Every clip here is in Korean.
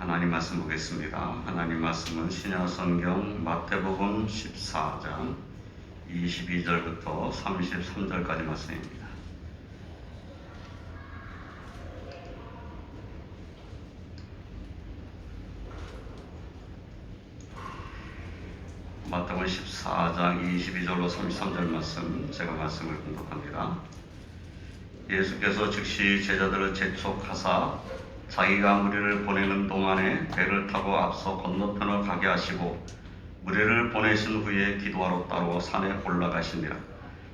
하나님 말씀 보겠습니다. 하나님 말씀은 신약 성경 마태복음 14장 22절부터 33절까지 말씀입니다. 마태복음 14장 22절로 33절 말씀, 제가 말씀을 공독합니다. 예수께서 즉시 제자들을 재촉하사 자기가 무리를 보내는 동안에 배를 타고 앞서 건너편을 가게 하시고 무리를 보내신 후에 기도하러 따로 산에 올라가시니라.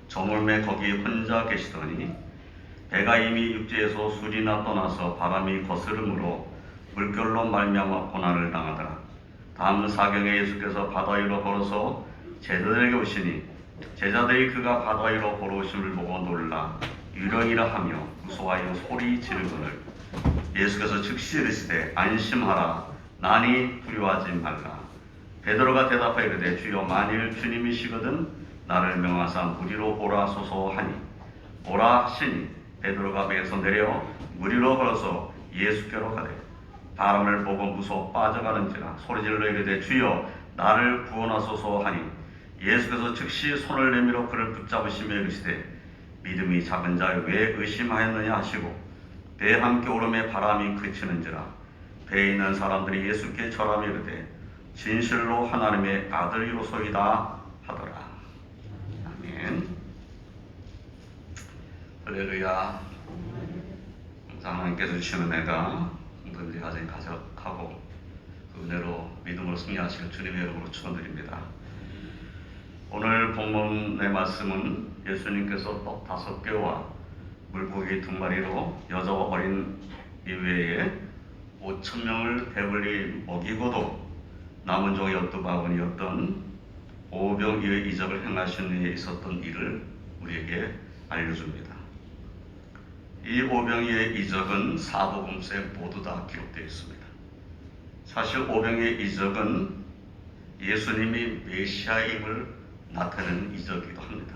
저물매 거기 혼자 계시더니 배가 이미 육지에서 술이나 떠나서 바람이 거스름으로 물결로 말미암아 고난을 당하더라. 다음 사경에 예수께서 바다 위로 걸어서 제자들에게 오시니 제자들이 그가 바다 위로 걸어오심을 보고 놀라 유령이라 하며 무서워하여 소리 지르거늘 예수께서 즉시 이르시되 안심하라 나니 두려워하지 말라. 베드로가 대답하여 이르되 주여 만일 주님이시거든 나를 명하사 무리로 오라 소서 하니 오라 하시니 베드로가 배에서 내려 무리로 걸어서 예수께로 가되 바람을 보고 무서워 빠져가는지라 소리질러 이르되 주여 나를 구원하소서 하니 예수께서 즉시 손을 내밀어 그를 붙잡으시며 이르시되 믿음이 작은 자여 왜 의심하였느냐 하시고 배에 함께 오름에 바람이 그치는지라. 배에 있는 사람들이 예수께 절하며 이르되 진실로 하나님의 아들이로소이다 하더라. 아멘. 할렐루야. 하나님께서 주시는 은혜가 흔들리 가정에 가득하고 그 은혜로 믿음으로 승리하시는 주님의 이름으로 축원드립니다. 오늘 본문의 말씀은 예수님께서 떡 5개와 물고기 2마리로 여자와 어린 이외에 5,000명을 배불리 먹이고도 남은 종이 12바구니였던 오병이어의 이적을 행하신 후에 있었던 일을 우리에게 알려줍니다. 이 오병이어의 이적은 사복음서에 모두 다 기록되어 있습니다. 사실 오병이어의 이적은 예수님이 메시아임을 나타내는 이적이기도 합니다.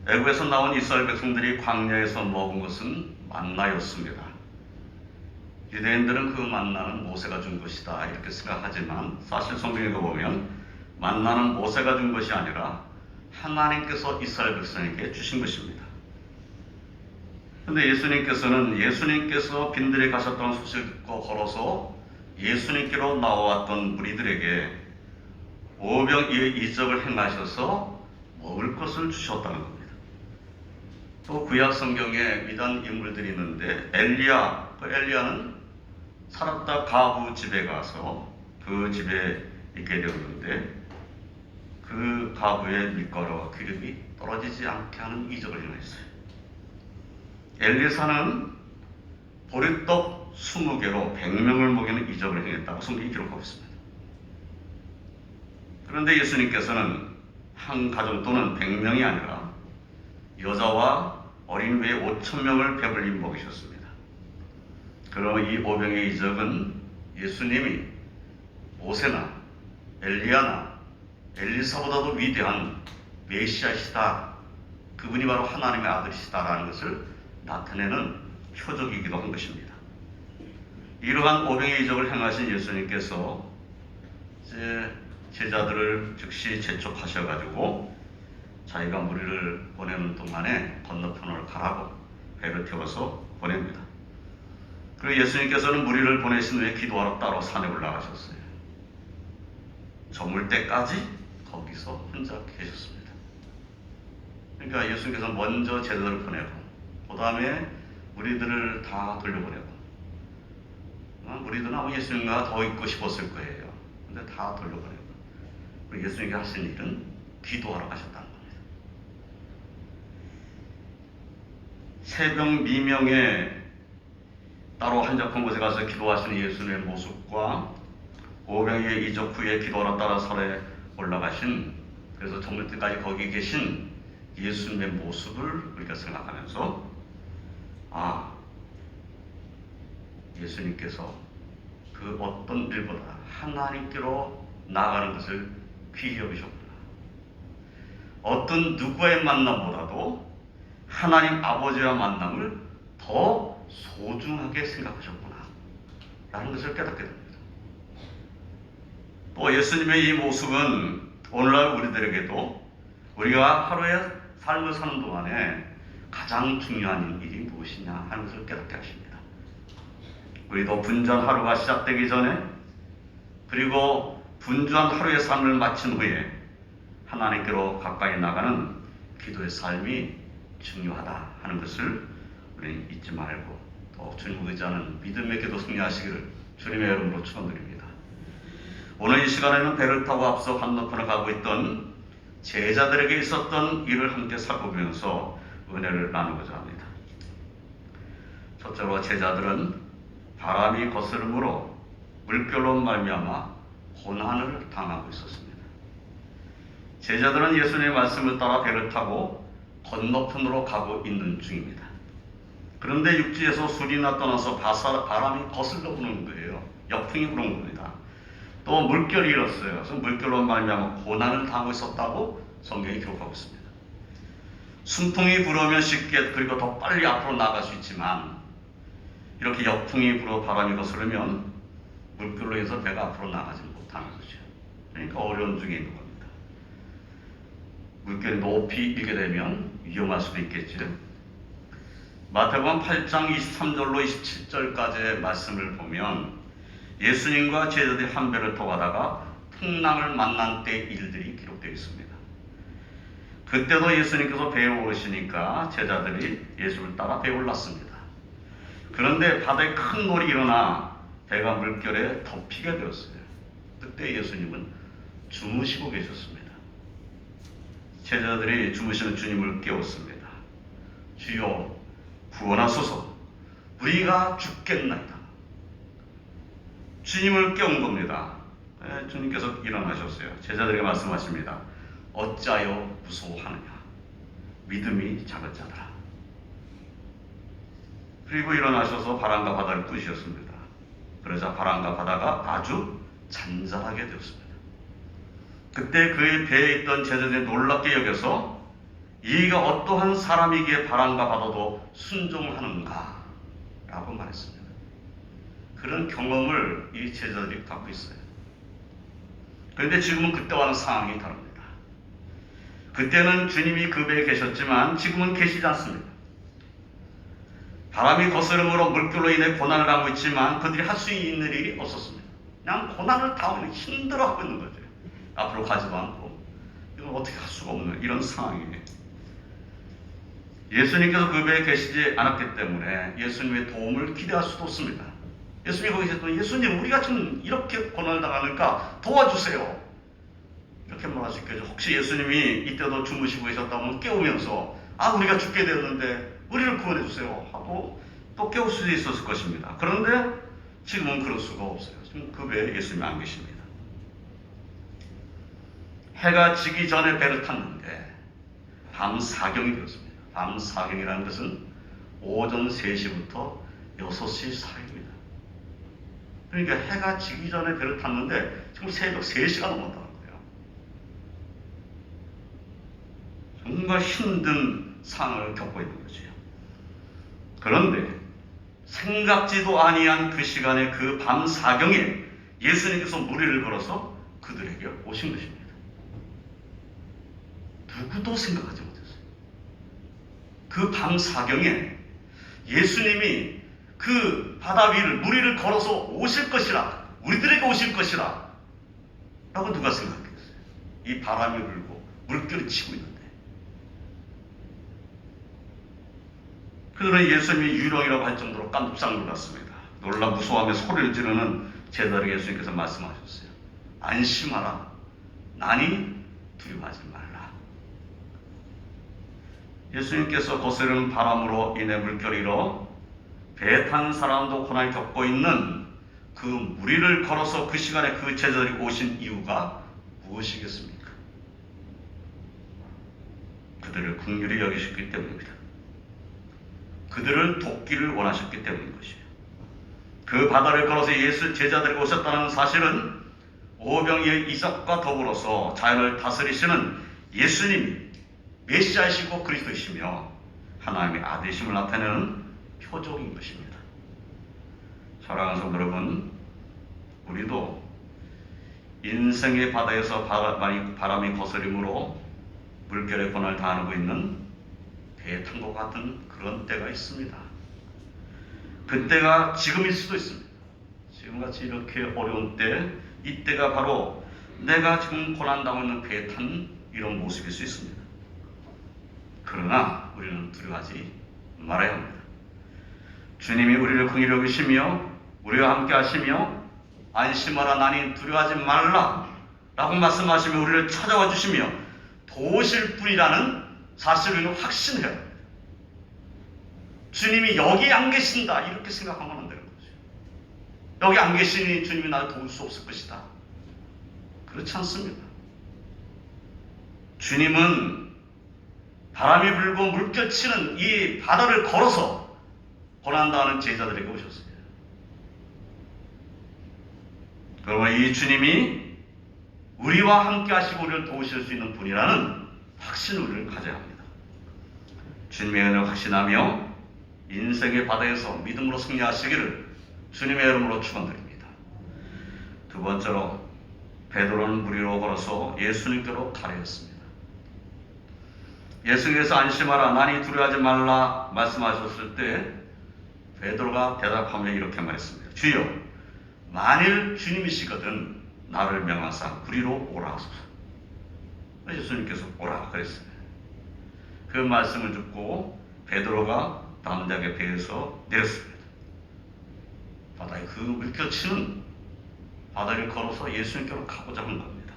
애굽에서 나온 이스라엘 백성들이 광야에서 먹은 것은 만나였습니다. 유대인들은 그 만나는 모세가 준 것이다 이렇게 생각하지만 사실 성경에 보면 만나는 모세가 준 것이 아니라 하나님께서 이스라엘 백성에게 주신 것입니다. 그런데 예수님께서 빈들에 가셨다는 소식을 듣고 걸어서 예수님께로 나와왔던 무리들에게 오병이어의 이적을 행하셔서 먹을 것을 주셨다는 겁니다. 또 구약 성경에 위대한 인물들이 있는데 엘리야는 살았다 가부 집에 가서 그 집에 있게 되었는데 그 가부의 밀가루와 기름이 떨어지지 않게 하는 이적을 행했어요. 엘리사는 보리떡 20개로 100명을 먹이는 이적을 행했다고 성경이 기록하고 있습니다. 그런데 예수님께서는 한 가정 또는 100명이 아니라 여자와 어린 외에 5,000명을 배불리 먹이셨습니다. 그럼 이 오병의 이적은 예수님이 모세나 엘리야나 엘리사보다도 위대한 메시아시다, 그분이 바로 하나님의 아들이시다라는 것을 나타내는 표적이기도 한 것입니다. 이러한 오병의 이적을 행하신 예수님께서 제자들을 즉시 재촉하셔가지고 자기가 무리를 보내는 동안에 건너편으로 가라고 배를 태워서 보냅니다. 그리고 예수님께서는 무리를 보내신 후에 기도하러 따로 산에 올라가셨어요. 저물 때까지 거기서 혼자 계셨습니다. 그러니까 예수님께서 먼저 제자들을 보내고 그 다음에 무리들을 다 돌려보내고 무리들은 아마 예수님과 더 있고 싶었을 거예요. 근데 다 돌려보내고 그리고 예수님이 하신 일은 기도하러 가셨다는 겁니다. 새벽 미명에 따로 한적한 곳에 가서 기도하시는 예수님의 모습과 오병이어의 이적 후에 기도하러 따라 산에 올라가신, 그래서 저물 때까지 거기 계신 예수님의 모습을 우리가 생각하면서 예수님께서 그 어떤 일보다 하나님께로 나아가는 것을 귀히 여기셨구나. 어떤 누구의 만남보다도 하나님 아버지와 만남을 더 소중하게 생각하셨구나. 라는 것을 깨닫게 됩니다. 또 예수님의 이 모습은 오늘날 우리들에게도 우리가 하루의 삶을 사는 동안에 가장 중요한 일이 무엇이냐 하는 것을 깨닫게 하십니다. 우리도 분주한 하루가 시작되기 전에, 그리고 분주한 하루의 삶을 마친 후에 하나님께로 가까이 나가는 기도의 삶이 중요하다 하는 것을 우리는 잊지 말고, 또 주님을 의지하는 믿음의 기도 승리하시기를 주님의 이름으로 축원드립니다. 오늘 이 시간에는 배를 타고 앞서 건너편을 가고 있던 제자들에게 있었던 일을 함께 살펴보면서 은혜를 나누고자 합니다. 첫째로 제자들은 바람이 거스름으로 물결로 말미암아 고난을 당하고 있었습니다. 제자들은 예수님의 말씀을 따라 배를 타고 건너편으로 가고 있는 중입니다. 그런데 육지에서 술이나 떠나서 바람이 거슬러 부는 거예요. 역풍이 부는 겁니다. 또 물결이 일었어요. 그래서 물결로 말미암아 고난을 당하고 있었다고 성경이 기록하고 있습니다. 순풍이 불어오면 쉽게, 그리고 더 빨리 앞으로 나갈 수 있지만, 이렇게 역풍이 불어 바람이 거스르면 물결로 해서 배가 앞으로 나가지 못하는 거죠. 그러니까 어려운 중에 있는 겁니다. 물결이 높이 일게 되면 위험할 수도 있겠죠. 마태복음 8장 23절로 27절까지의 말씀을 보면 예수님과 제자들이 한 배를 타고 가다가 풍랑을 만난 때 일들이 기록되어 있습니다. 그때도 예수님께서 배에 오르시니까 제자들이 예수를 따라 배에 올랐습니다. 그런데 바다에 큰 놀이 일어나 배가 물결에 덮이게 되었어요. 그때 예수님은 주무시고 계셨습니다. 제자들이 주무시는 주님을 깨웠습니다. 주여 구원하소서, 우리가 죽겠나이다. 주님을 깨운 겁니다. 주님께서 일어나셨어요. 제자들에게 말씀하십니다. 어찌하여 무서워하느냐, 믿음이 작은 자들아. 그리고 일어나셔서 바람과 바다를 부으셨습니다. 그러자 바람과 바다가 아주 잔잔하게 되었습니다. 그때 그의 배에 있던 제자들이 놀랍게 여겨서 이가 어떠한 사람이기에 바람과 바다도 순종하는가 라고 말했습니다. 그런 경험을 이 제자들이 갖고 있어요. 그런데 지금은 그때와는 상황이 다릅니다. 그때는 주님이 그 배에 계셨지만 지금은 계시지 않습니다. 바람이 거스름으로 물결로 인해 고난을 당하고 있지만 그들이 할 수 있는 일이 없었습니다. 그냥 고난을 당하고 힘들어하고 있는 거죠. 앞으로 가지도 않고 이건 어떻게 할 수가 없는 이런 상황이에요. 예수님께서 그 배에 계시지 않았기 때문에 예수님의 도움을 기대할 수도 없습니다. 예수님이 거기 계셨더니 예수님, 우리가 지금 이렇게 고난을 당하니까 도와주세요, 이렇게 말할 수 있겠죠. 혹시 예수님이 이때도 주무시고 계셨다면 깨우면서 우리가 죽게 되었는데 우리를 구원해 주세요 하고 또 깨울 수도 있었을 것입니다. 그런데 지금은 그럴 수가 없어요. 지금 그 배에 예수님이 안 계십니다. 해가 지기 전에 배를 탔는데 밤 사경이 되었습니다. 밤 사경이라는 것은 오전 3시부터 6시 사이입니다. 그러니까 해가 지기 전에 배를 탔는데 지금 새벽 3시가 넘었다는 거예요. 정말 힘든 상황을 겪고 있는 거죠. 그런데 생각지도 아니한 그 시간에 그 밤 사경에 예수님께서 무리를 걸어서 그들에게 오신 것입니다. 누구도 생각하지 못했어요. 그 밤 사경에 예수님이 그 바다 위를 무리를 걸어서 오실 것이라, 우리들에게 오실 것이라 라고 누가 생각했어요? 이 바람이 불고 물결이 치고 있는데. 그들은 예수님이 유령이라고 할 정도로 깜짝 놀랐습니다. 놀라 무서워하며 소리를 지르는 제자들에게 예수님께서 말씀하셨어요. 안심하라, 나니 두려워하지 말라. 예수님께서 거스르는 바람으로 인해 물결이 일어 배 탄 사람도 고난을 겪고 있는 그 무리를 걸어서 그 시간에 그 제자들이 오신 이유가 무엇이겠습니까? 그들을 긍휼히 여기셨기 때문입니다. 그들을 돕기를 원하셨기 때문인 것이에요. 그 바다를 걸어서 예수 제자들이 오셨다는 사실은 오병이의 이적과 더불어서 자연을 다스리시는 예수님이 메시아이시고 그리스도이시며 하나님의 아들이심을 나타내는 표적인 것입니다. 사랑하는 성도 여러분, 우리도 인생의 바다에서 바람이 거스림으로 물결의 고난을 당하고 있는 배에 탄 것 같은 그런 때가 있습니다. 그때가 지금일 수도 있습니다. 지금같이 이렇게 어려운 때, 이때가 바로 내가 지금 고난당하고 있는 배에 탄 이런 모습일 수 있습니다. 그러나 우리는 두려워하지 말아야 합니다. 주님이 우리를 긍휼히 여기시며 우리와 함께 하시며 안심하라 나니 두려워하지 말라 라고 말씀하시며 우리를 찾아와 주시며 도우실 분이라는 사실을 우리는 확신해야 합니다. 주님이 여기 안 계신다 이렇게 생각하면 안 되는 거죠. 여기 안 계시니 주님이 나를 도울 수 없을 것이다. 그렇지 않습니다. 주님은 바람이 불고 물결치는 이 바다를 걸어서 고난당하는 제자들에게 오셨어요. 그러면 이 주님이 우리와 함께 하시고 우리를 도우실 수 있는 분이라는 확신을 우리는 가져야 합니다. 주님의 은혜를 확신하며 인생의 바다에서 믿음으로 승리하시기를 주님의 이름으로 축원드립니다. 두 번째로 베드로는 물 위로 걸어서 예수님께로 가려했습니다. 예수님께서 안심하라 나니 두려워하지 말라 말씀하셨을 때 베드로가 대답하며 이렇게 말했습니다. 주여 만일 주님이시거든 나를 명하사 물 위로 오라 하소서. 예수님께서 오라 그랬어요. 그 말씀을 듣고 베드로가 담대하게 배에서 내렸습니다. 바다에 그 물결치는 바다를 걸어서 예수님께로 가고자 한 겁니다.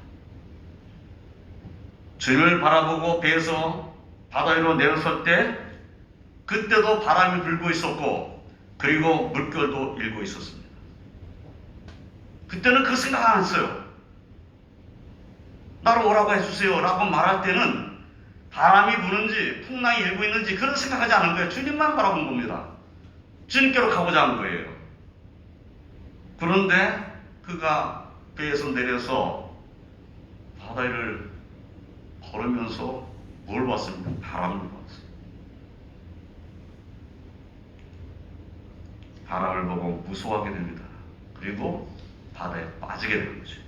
주님을 바라보고 배에서 바다 위로 내려설 때 그때도 바람이 불고 있었고 그리고 물결도 일고 있었습니다. 그때는 그 생각 안 했어요. 나를 오라고 해주세요 라고 말할 때는 바람이 부는지 풍랑이 일고 있는지 그런 생각하지 않은 거예요. 주님만 바라본 겁니다. 주님께로 가고자 한 거예요. 그런데 그가 배에서 내려서 바다 위를 걸으면서 뭘 봤습니까? 바람을 봤어요. 바람을 보고 무서워하게 됩니다. 그리고 바다에 빠지게 되는 거죠.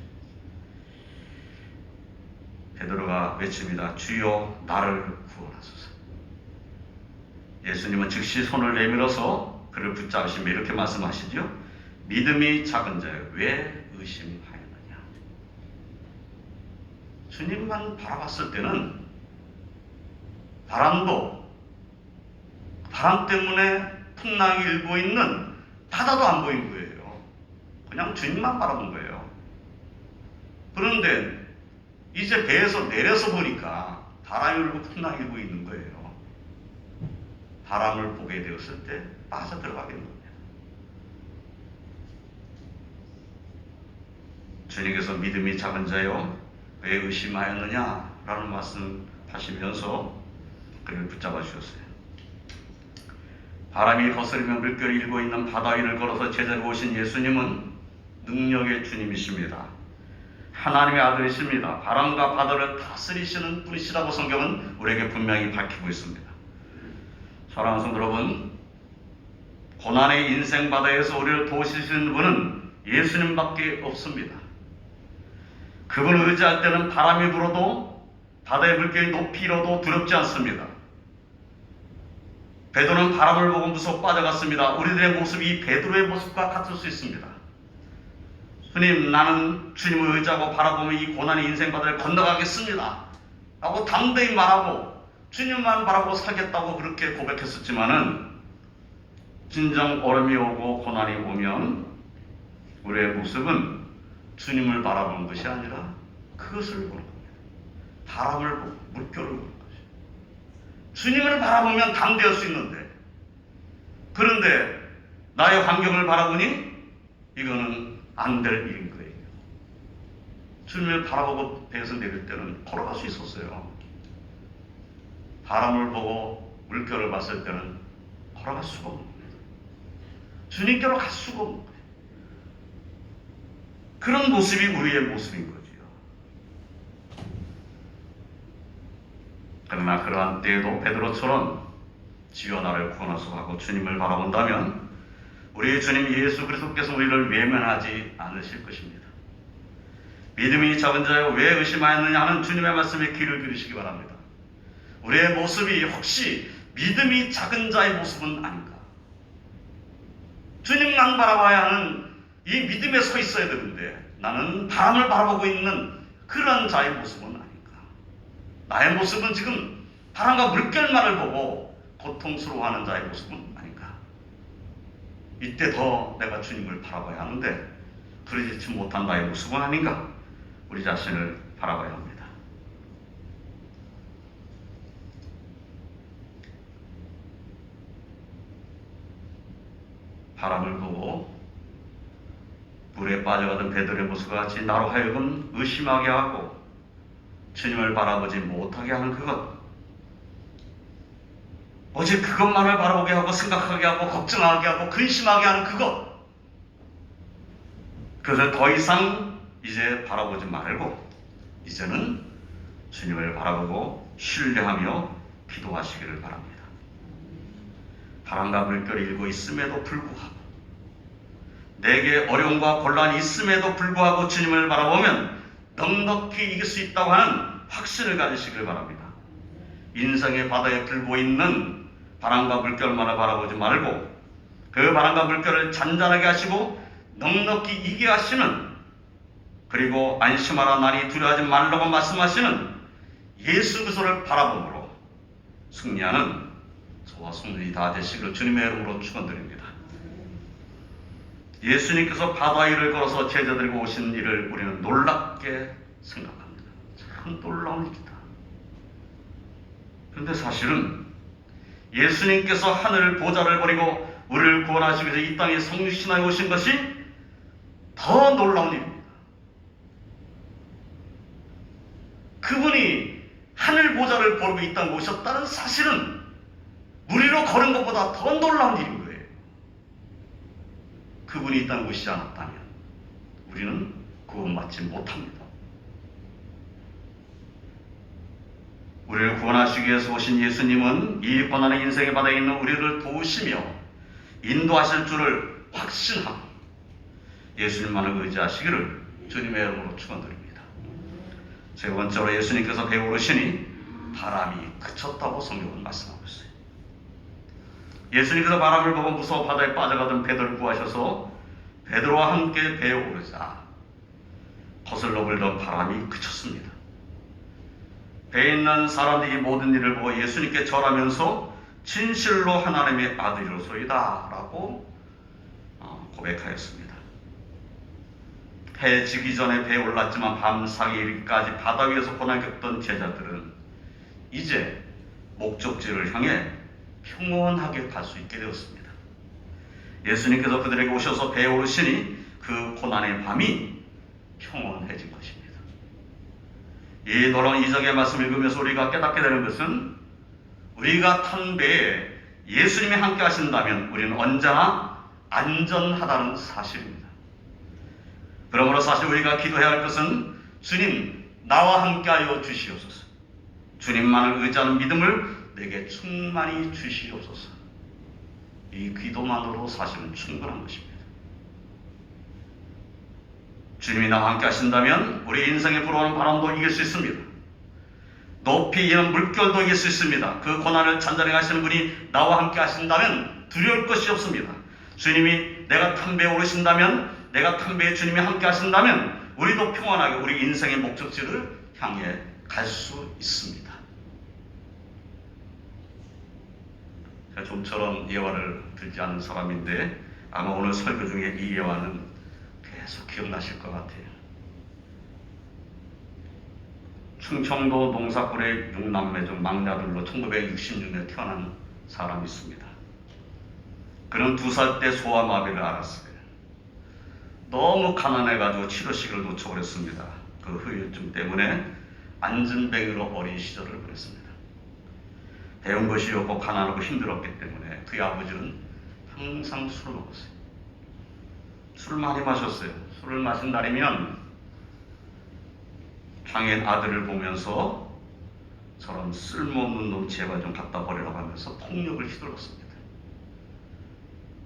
베드로가 외칩니다. 주여 나를 구원하소서. 예수님은 즉시 손을 내밀어서 그를 붙잡으시며 이렇게 말씀하시죠. 믿음이 작은 자여 왜 의심하였느냐. 주님만 바라봤을 때는 바람 때문에 풍랑이 일고 있는 바다도 안 보인 거예요. 그냥 주님만 바라본 거예요. 그런데 이제 배에서 내려서 보니까 바람이 불고 풍랑이 일고 있는 거예요. 바람을 보게 되었을 때 빠져들어가게 된 겁니다. 주님께서 믿음이 작은 자여 왜 의심하였느냐 라는 말씀 하시면서 그를 붙잡아 주셨어요. 바람이 거스르며 물결이 일고 있는 바다 위를 걸어서 제자로 오신 예수님은 능력의 주님이십니다. 하나님의 아들이십니다. 바람과 바다를 다스리시는 분이시라고 성경은 우리에게 분명히 밝히고 있습니다. 사랑하는 성도 여러분, 고난의 인생 바다에서 우리를 도우시는 분은 예수님밖에 없습니다. 그분을 의지할 때는 바람이 불어도 바다의 물결이 높이 일어도 두렵지 않습니다. 베드로는 바람을 보고 무서워 빠져갔습니다. 우리들의 모습이 이 베드로의 모습과 같을 수 있습니다. 주님, 나는 주님을 의지하고 바라보며 이 고난의 인생 바다를 건너가겠습니다 라고 담대히 말하고 주님만 바라보고 살겠다고 그렇게 고백했었지만은 진정 어려움이 오고 고난이 오면 우리의 모습은 주님을 바라보는 것이 아니라 그것을 보는 겁니다. 바람을 보고 물결을 보는 것이죠. 주님을 바라보면 담대할 수 있는데 그런데 나의 환경을 바라보니 이거는 안 될 일인 거예요. 주님을 바라보고 배에서 내릴 때는 걸어갈 수 있었어요. 바람을 보고 물결을 봤을 때는 걸어갈 수가 없는 거예요. 주님께로 갈 수가 없는 거예요. 그런 모습이 우리의 모습인 거지요. 그러나 그러한 때에도 베드로처럼 주여 나를 구원하소서 하고 주님을 바라본다면 우리 주님 예수 그리스도께서 우리를 외면하지 않으실 것입니다. 믿음이 적은 자여 왜 의심하였느냐 하는 주님의 말씀에 귀를 기울이시기 바랍니다. 우리의 모습이 혹시 믿음이 작은 자의 모습은 아닌가? 주님만 바라봐야 하는 이 믿음에 서 있어야 되는데 나는 바람을 바라보고 있는 그런 자의 모습은 아닌가? 나의 모습은 지금 바람과 물결만을 보고 고통스러워하는 자의 모습은 아닌가? 이때 더 내가 주님을 바라봐야 하는데 그러지 못한 나의 모습은 아닌가? 우리 자신을 바라봐야 합니다. 바람을 보고 물에 빠져가던 베드로의 모습과 같이 나로 하여금 의심하게 하고 주님을 바라보지 못하게 하는 그것, 오직 그것만을 바라보게 하고 생각하게 하고 걱정하게 하고 근심하게 하는 그것, 그것을 더 이상 이제 바라보지 말고 이제는 주님을 바라보고 신뢰하며 기도하시기를 바랍니다. 바람과 물결이 일고 있음에도 불구하고 내게 어려움과 곤란이 있음에도 불구하고 주님을 바라보면 넉넉히 이길 수 있다고 하는 확신을 가지시길 바랍니다. 인생의 바다에 들고 있는 바람과 물결만을 바라보지 말고 그 바람과 물결을 잔잔하게 하시고 넉넉히 이기게 하시는, 그리고 안심하라 나니 두려워하지 말라고 말씀하시는 예수 그리스도를 바라봄으로 승리하는 저와 성도들이 다 되시기를 주님의 이름으로 축원드립니다. 예수님께서 바다 위를 걸어서 제자들과 오신 일을 우리는 놀랍게 생각합니다. 참 놀라운 일이다. 그런데 사실은 예수님께서 하늘 보좌를 버리고 우리를 구원하시기 위해서 이 땅에 성신하여 오신 것이 더 놀라운 일입니다. 그분이 하늘 보좌를 버리고 이 땅에 오셨다는 사실은 무리로 걸은 것보다 더 놀라운 일인 거예요. 그분이 이 땅에 오시지 않았다면 우리는 구원받지 못합니다. 우리를 구원하시기 위해서 오신 예수님은 이 고난의 인생의 바다에 있는 우리를 도우시며 인도하실 줄을 확신하고 예수님만을 의지하시기를 주님의 이름으로 축원드립니다. 세 번째로 예수님께서 배에 오르시니 바람이 그쳤다고 성경은 말씀하고 있어요. 예수님께서 바람을 보고 무서워 바다에 빠져가던 베드로를 구하셔서 베드로와 함께 배에 오르자 거슬러 불던 바람이 그쳤습니다. 배에 있는 사람들이 모든 일을 보고 예수님께 절하면서 진실로 하나님의 아들이로소이다 라고 고백하였습니다. 해 지기 전에 배에 올랐지만 밤 사기 일까지 바다 위에서 고난을 겪던 제자들은 이제 목적지를 향해 평온하게 갈 수 있게 되었습니다. 예수님께서 그들에게 오셔서 배에 오르시니 그 고난의 밤이 평온해진 것입니다. 이 놀라운 이적의 말씀을 읽으면서 우리가 깨닫게 되는 것은 우리가 탄 배에 예수님이 함께 하신다면 우리는 언제나 안전하다는 사실입니다. 그러므로 사실 우리가 기도해야 할 것은 주님 나와 함께하여 주시옵소서, 주님만을 의지하는 믿음을 내게 충만히 주시옵소서. 이 기도만으로 사실은 충분한 것입니다. 주님이 나와 함께 하신다면 우리 인생에 불어오는 바람도 이길 수 있습니다. 높이 이는 물결도 이길 수 있습니다. 그 고난을 잔잔하게 하시는 분이 나와 함께 하신다면 두려울 것이 없습니다. 주님이 내가 탄 배에 오르신다면, 내가 탄 배에 주님이 함께 하신다면 우리도 평안하게 우리 인생의 목적지를 향해 갈 수 있습니다. 제가 좀처럼 예화를 들지 않는 사람인데 아마 오늘 설교 중에 이 예화는 계속 기억나실 것 같아요. 충청도 농사꾼의 6남매 중 막내 아들로 1966년에 태어난 사람이 있습니다. 그는 2살 때 소아마비를 앓았어요. 너무 가난해가지고 치료식을 놓쳐버렸습니다. 그 후유증 때문에 안전뱅이로 어린 시절을 보냈습니다. 배운 것이 없고 가난하고 힘들었기 때문에 그의 아버지는 항상 술을 먹었어요. 술을 많이 마셨어요. 술을 마신 날이면 장애인 아들을 보면서 저런 쓸모없는 놈 제발 좀 갖다 버리라고 하면서 폭력을 휘둘렀습니다.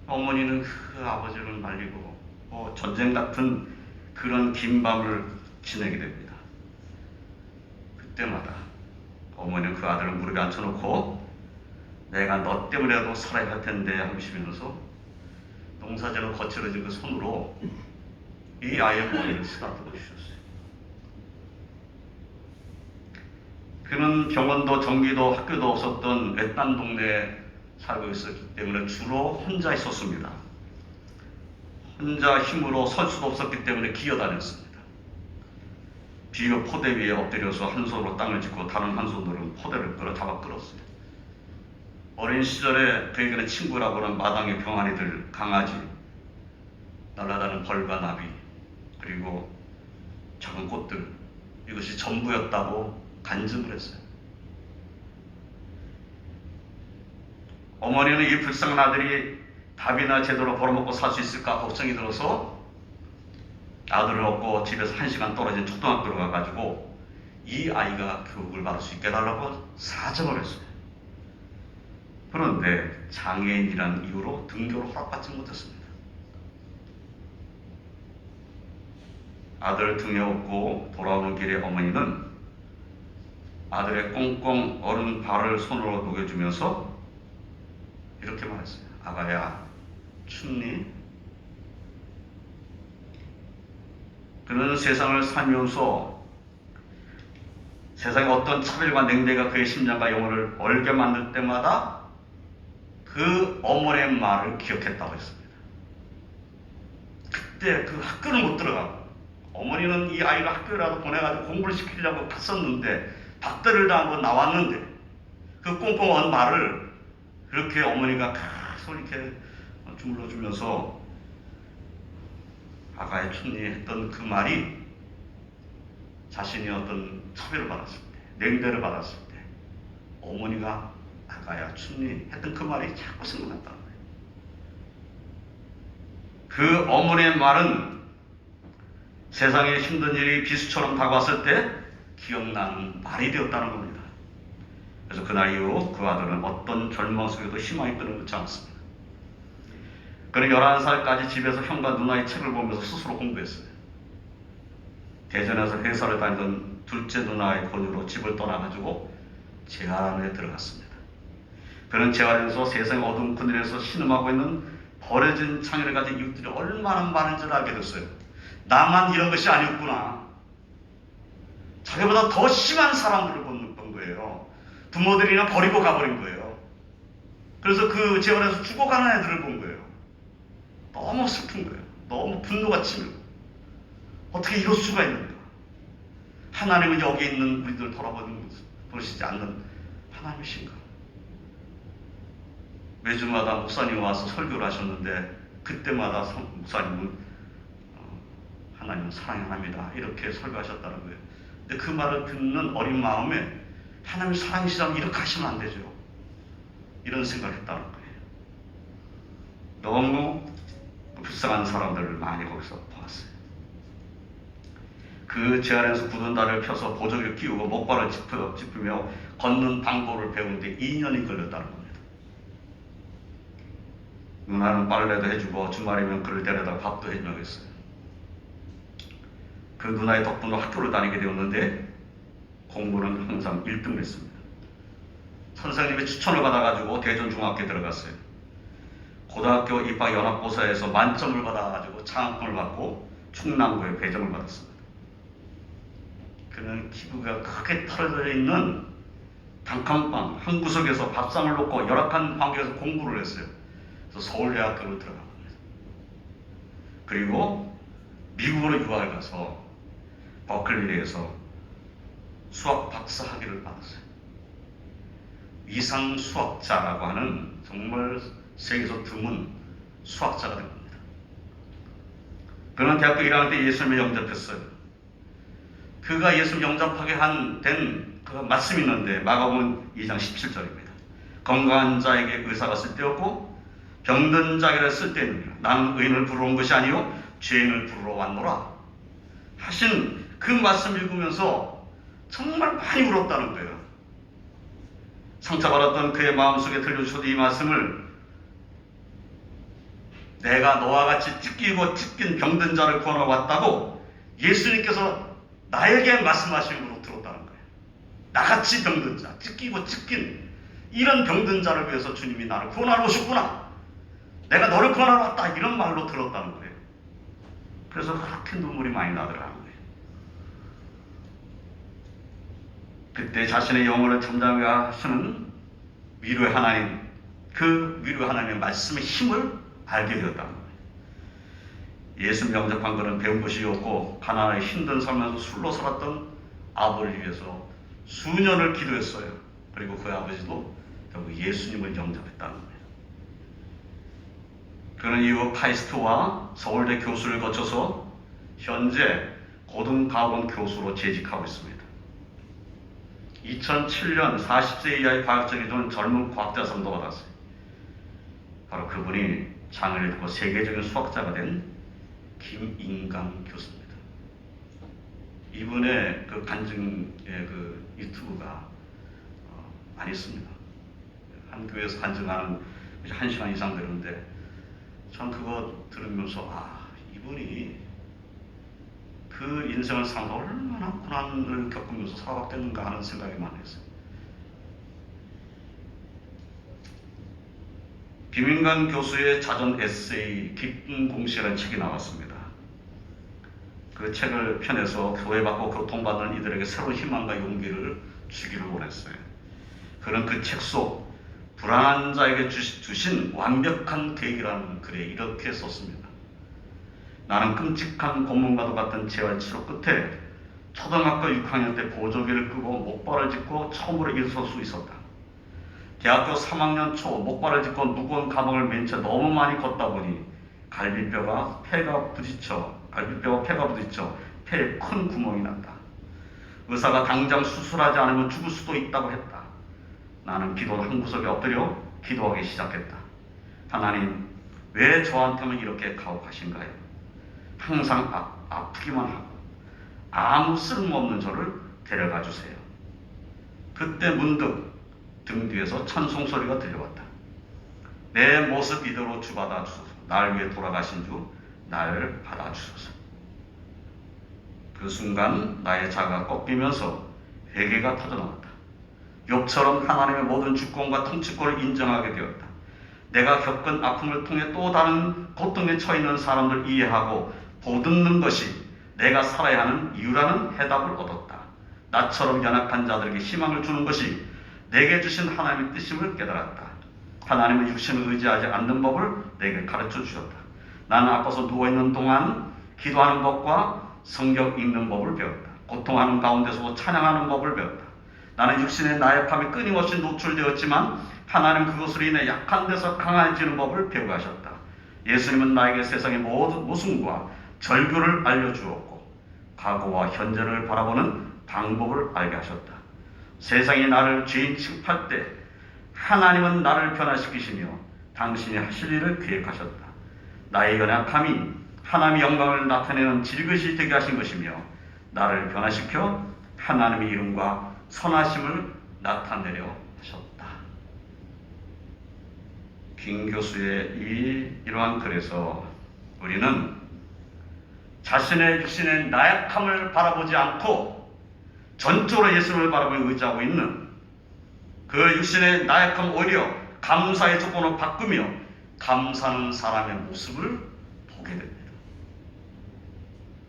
어머니는 그 아버지를 말리고 전쟁 같은 그런 긴 밤을 지내게 됩니다. 그때마다 어머니는 그 아들을 무릎에 앉혀놓고 내가 너 때문에라도 살아야 할 텐데 하시면서 농사지로 거칠어진 그 손으로 이 아이의 머리를 쓰다듬어 주셨어요. 그는 병원도 전기도 학교도 없었던 외딴 동네에 살고 있었기 때문에 주로 혼자 있었습니다. 혼자 힘으로 설 수도 없었기 때문에 기어다녔습니다. 비료 포대 위에 엎드려서 한 손으로 땅을 짚고 다른 한 손으로는 포대를 잡아 끌었어요. 어린 시절에 그에게는 친구라고 하는 마당의 병아리들, 강아지, 날아다니는 벌과 나비, 그리고 작은 꽃들, 이것이 전부였다고 간증을 했어요. 어머니는 이 불쌍한 아들이 밥이나 제대로 벌어먹고 살 수 있을까 걱정이 들어서 아들을 얻고 집에서 1시간 떨어진 초등학교로 가가지고 이 아이가 교육을 받을 수 있게 해달라고 사정을 했어요. 그런데 장애인이라는 이유로 등교를 허락받지 못했습니다. 아들을 등에 업고 돌아오는 길에 어머니는 아들의 꽁꽁 얼은 발을 손으로 녹여주면서 이렇게 말했어요. 아가야, 춥니? 그는 세상을 살면서 세상의 어떤 차별과 냉대가 그의 심장과 영혼을 얼게 만들 때마다 그 어머니의 말을 기억했다고 했습니다. 그때 그 학교를 못 들어가고 어머니는 이 아이를 학교라도 보내가지고 공부를 시키려고 갔었는데 박대를 당하고 나왔는데 그 꽁꽁 언 말을 그렇게 어머니가 계속 이렇게 주물러주면서 아가의 춥니 했던 그 말이 자신이 어떤 차별을 받았을 때, 냉대를 받았을 때 어머니가 아가야 춥니 했던 그 말이 자꾸 생각났다는 거예요. 그 어머니의 말은 세상에 힘든 일이 비수처럼 다가왔을 때 기억나는 말이 되었다는 겁니다. 그래서 그날 이후 그 아들은 어떤 절망 속에도 희망이 끊어지지 않았습니다. 그는 11살까지 집에서 형과 누나의 책을 보면서 스스로 공부했어요. 대전에서 회사를 다니던 둘째 누나의 권유로 집을 떠나가지고 재활원에 들어갔습니다. 그는 재활원에서 세상의 어두운 그늘에서 신음하고 있는 버려진 창의를 가진 이웃들이 얼마나 많은지를 알게 됐어요. 나만 이런 것이 아니었구나. 자기보다 더 심한 사람들을 본 거예요. 부모들이나 버리고 가버린 거예요. 그래서 그 재활원에서 죽어가는 애들을 본 거예요. 너무 슬픈 거예요. 너무 분노가 치밀고 어떻게 이럴 수가 있는가. 하나님은 여기 있는 우리들 돌아보시지 않는 하나님이신가. 매주마다 목사님 와서 설교를 하셨는데 그때마다 목사님은 하나님은 사랑합니다 이렇게 설교하셨다는 거예요. 근데 그 말을 듣는 어린 마음에 하나님 사랑이시다면 이렇게 하시면 안 되죠. 이런 생각을 했다는 거예요. 너무 불쌍한 사람들을 많이 거기서 보았어요. 그 재활에서 굳은 다리를 펴서 보조기를 끼우고 목발을 짚으며 걷는 방법을 배우는데 2년이 걸렸다는 겁니다. 누나는 빨래도 해주고 주말이면 그를 데려다 밥도 해주고 했어요. 그 누나의 덕분으로 학교를 다니게 되었는데 공부는 항상 1등을 했습니다. 선생님의 추천을 받아가지고 대전중학교에 들어갔어요. 고등학교 입학 연합고사에서 만점을 받아가지고 장학금을 받고 충남고에 배정을 받았습니다. 그는 기부가 크게 털어져 있는 단칸방 한 구석에서 밥상을 놓고 열악한 환경에서 공부를 했어요. 그래서 서울대학교로 들어간 겁니다. 그리고 미국으로 유학을 가서 버클리에서 수학 박사 학위를 받았어요. 위상 수학자라고 하는 정말 세계에서 드문 수학자가 된 겁니다. 그는 대학교 1학년 때 예수님을 영접했어요. 그가 예수님 영접하게 된 그 말씀이 있는데 마가복음 2장 17절입니다. 건강한 자에게 의사가 쓸데없고 병든 자에게 쓸데있느니라. 나는 의인을 부르러 온 것이 아니요 죄인을 부르러 왔노라 하신 그 말씀 읽으면서 정말 많이 울었다는 거예요. 상처받았던 그의 마음속에 들려주셔도 이 말씀을 내가 너와 같이 찢기고 찢긴 병든 자를 구하러 왔다고 예수님께서 나에게 말씀하신 걸로 들었다는 거예요. 나같이 병든 자, 찢기고 찢긴 이런 병든 자를 위해서 주님이 나를 구원하러 오셨구나. 내가 너를 구원하러 왔다. 이런 말로 들었다는 거예요. 그래서 그렇게 눈물이 많이 나더라는 거예요. 그때 자신의 영혼을 잠잠하게 하시는 위로의 하나님, 그 위로의 하나님의 말씀의 힘을 알게 되었다는 거예요. 예수 영접한 것은 배운 것이었고 가난하게 힘든 삶에서 술로 살았던 아버지를 위해서 수년을 기도했어요. 그리고 그 아버지도 결국 예수님을 영접했다는 거예요. 그는 이후 카이스트와 서울대 교수를 거쳐서 현재 고등과학원 교수로 재직하고 있습니다. 2007년 40세 이하의 과학적인 젊은 과학자상도 받았어요. 바로 그분이 장을 읽고 세계적인 수학자가 된 김인강 교수입니다. 이분의 그 간증의 그 유튜브가 많이 있습니다. 한 교회에서 간증하는 1시간 이상 되는데 전 그거 들으면서 이분이 그 인생을 살면서 얼마나 고난을 겪으면서 살아왔겠는가 하는 생각이 많이 했어요. 김인강 교수의 자전 에세이 기쁜 공시라는 책이 나왔습니다. 그 책을 펴내서 교회받고 교통받는 이들에게 새로운 희망과 용기를 주기를 원했어요. 그는 그 책 속 불안한 자에게 주신 완벽한 계획이라는 글에 이렇게 썼습니다. 나는 끔찍한 고문과도 같은 재활 치료 끝에 초등학교 6학년 때 보조기를 끄고 목발을 짚고 처음으로 일어설 수 있었다. 대학교 3학년 초 목발을 짚고 무거운 가방을 맨 채 너무 많이 걷다 보니 갈비뼈와 폐가 부딪혀 폐에 큰 구멍이 났다. 의사가 당장 수술하지 않으면 죽을 수도 있다고 했다. 나는 기도 한 구석에 엎드려 기도하기 시작했다. 하나님, 왜 저한테만 이렇게 가혹하신가요? 항상 아프기만 하고 아무 쓸모없는 저를 데려가 주세요. 그때 문득 등 뒤에서 찬송 소리가 들려왔다. 내 모습 이대로 주받아 주소서. 날 위해 돌아가신 주 날 받아주소서. 그 순간 나의 자가 꺾이면서 회개가 터져나왔다. 욥처럼 하나님의 모든 주권과 통치권을 인정하게 되었다. 내가 겪은 아픔을 통해 또 다른 고통에 처해있는 사람들 이해하고 보듬는 것이 내가 살아야 하는 이유라는 해답을 얻었다. 나처럼 연약한 자들에게 희망을 주는 것이 내게 주신 하나님의 뜻임을 깨달았다. 하나님은 육신을 의지하지 않는 법을 내게 가르쳐 주셨다. 나는 아파서 누워있는 동안 기도하는 법과 성경 읽는 법을 배웠다. 고통하는 가운데서도 찬양하는 법을 배웠다. 나는 육신의 나약함에 끊임없이 노출되었지만 하나님 그것으로 인해 약한 데서 강해지는 법을 배우게 하셨다. 예수님은 나에게 세상의 모든 모순과 절규를 알려주었고 과거와 현재를 바라보는 방법을 알게 하셨다. 세상이 나를 죄인 취급할 때 하나님은 나를 변화시키시며 당신이 하실 일을 계획하셨다. 나의 연약함이 하나님의 영광을 나타내는 질것이 되게 하신 것이며 나를 변화시켜 하나님의 이름과 선하심을 나타내려 하셨다. 김 교수의 이러한 글에서 우리는 자신의 육신의 나약함을 바라보지 않고 전적으로 예수님을 바라보며 의지하고 있는 그 육신의 나약함 오히려 감사의 조건으로 바꾸며 감사하는 사람의 모습을 보게 됩니다.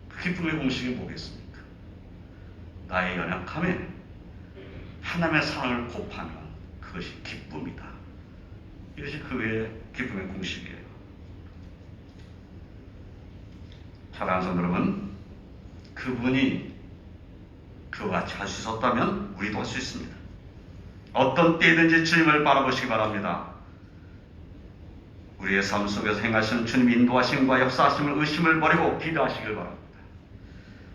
그 기쁨의 공식이 뭐겠습니까? 나의 연약함에 하나님의 사랑을 곱하면 그것이 기쁨이다. 이것이 그 외의 기쁨의 공식이에요. 사랑하는 성도 여러분, 그분이 그와 같이 할 수 있었다면 우리도 할 수 있습니다. 어떤 때든지 주님을 바라보시기 바랍니다. 우리의 삶 속에서 행하시는 주님 인도하심과 역사하심을 의심을 버리고 기도하시길 바랍니다.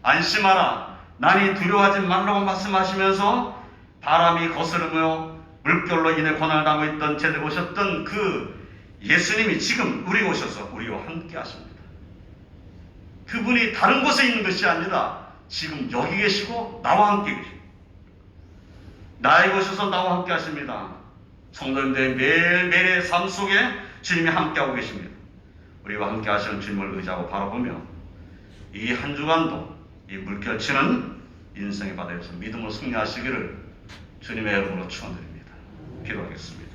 안심하라, 난이 두려워하지 말라고 말씀하시면서 바람이 거스르며 물결로 인해 고난을 당하고 있던 제때 오셨던 그 예수님이 지금 우리 오셔서 우리와 함께 하십니다. 그분이 다른 곳에 있는 것이 아니라 지금 여기 계시고 나와 함께 계십니다. 나에게 오셔서 나와 함께 하십니다. 성도님들의 매일매일의 삶 속에 주님이 함께하고 계십니다. 우리와 함께 하시는 주님을 의지하고 바라보며 이 한 주간도 이 물결치는 인생의 바다에서 믿음으로 승리하시기를 주님의 이름으로 축원드립니다. 기도하겠습니다.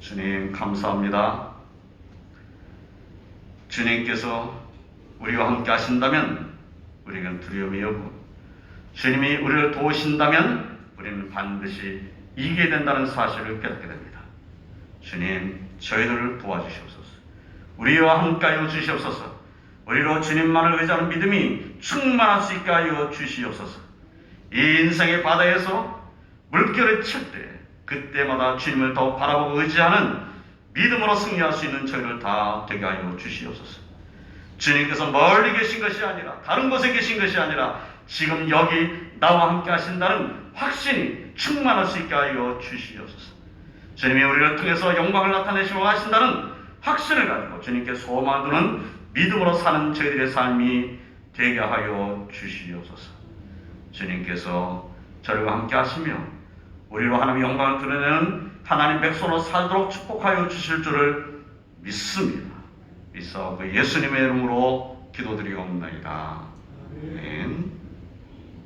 주님 감사합니다. 주님께서 우리와 함께 하신다면 우리는 두려움이 없고 주님이 우리를 도우신다면 우리는 반드시 이기게 된다는 사실을 깨닫게 됩니다. 주님 저희들을 도와주시옵소서. 우리와 함께하여 주시옵소서. 우리로 주님만을 의지하는 믿음이 충만할 수 있게 하여 주시옵소서. 이 인생의 바다에서 물결을 칠 때 그때마다 주님을 더 바라보고 의지하는 믿음으로 승리할 수 있는 저희를 다 되게 하여 주시옵소서. 주님께서 멀리 계신 것이 아니라 다른 곳에 계신 것이 아니라 지금 여기 나와 함께 하신다는 확신이 충만할 수 있게 하여 주시옵소서. 주님이 우리를 통해서 영광을 나타내시고 하신다는 확신을 가지고 주님께 소망을 두는 믿음으로 사는 저희들의 삶이 되게 하여 주시옵소서. 주님께서 저희와 함께 하시며 우리로 하나님의 영광을 드러내는 하나님 백성으로 살도록 축복하여 주실 줄을 믿습니다. 믿사오고 예수님의 이름으로 기도드리옵나이다. 아멘.